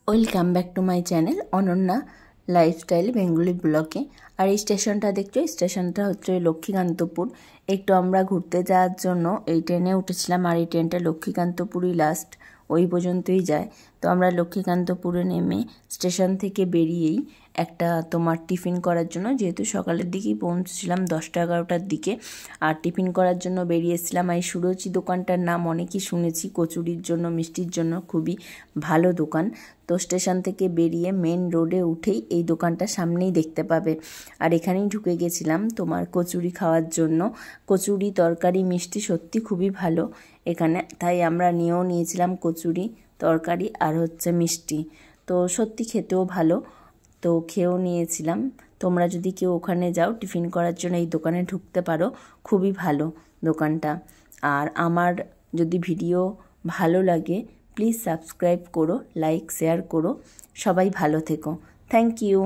Welcome back to my channel Ananya lifestyle Bengali ব্লগে। আর এই স্টেশনটা দেখছো, এই স্টেশনটা হচ্ছে লক্ষ্মীকান্তপুর। একটু আমরা ঘুরতে যাওয়ার জন্য এই ট্রেনে উঠেছিলাম, আর এই ট্রেনটা লক্ষ্মীকান্তপুরই লাস্ট, ওই পর্যন্তই যায়। তো আমরা লক্ষ্মীকান্তপুরে নেমে স্টেশন থেকে বেরিয়েই একটা তোমার টিফিন করার জন্য, যেহেতু সকালের দিকেই পৌঁছেছিলাম 10টা-11টার দিকে, আর টিফিন করার জন্য বেরিয়েছিলাম। এই সুরুচি দোকানটার নাম অনেকই শুনেছি, কচুরির জন্য, মিষ্টির জন্য খুবই ভালো দোকান। তো স্টেশন থেকে বেরিয়ে মেন রোডে উঠেই এই দোকানটা সামনেই দেখতে পাবে, আর এখানেই ঢুকে গেছিলাম তোমার কচুরি খাওয়ার জন্য। কচুরি, তরকারি, মিষ্টি সত্যি খুবই ভালো এখানে, তাই আমরা নিয়েছিলাম কচুরি, তরকারি আর হচ্ছে মিষ্টি। তো সত্যি খেতেও ভালো, তো খেয়েও নিয়েছিলাম। তোমরা যদি কেউ ওখানে যাও টিফিন করার জন্য এই দোকানে ঢুকতে পারো, খুবই ভালো দোকানটা। আর আমার যদি ভিডিও ভালো লাগে প্লিজ সাবস্ক্রাইব করো, লাইক শেয়ার করো। সবাই ভালো থেকো। Thank you.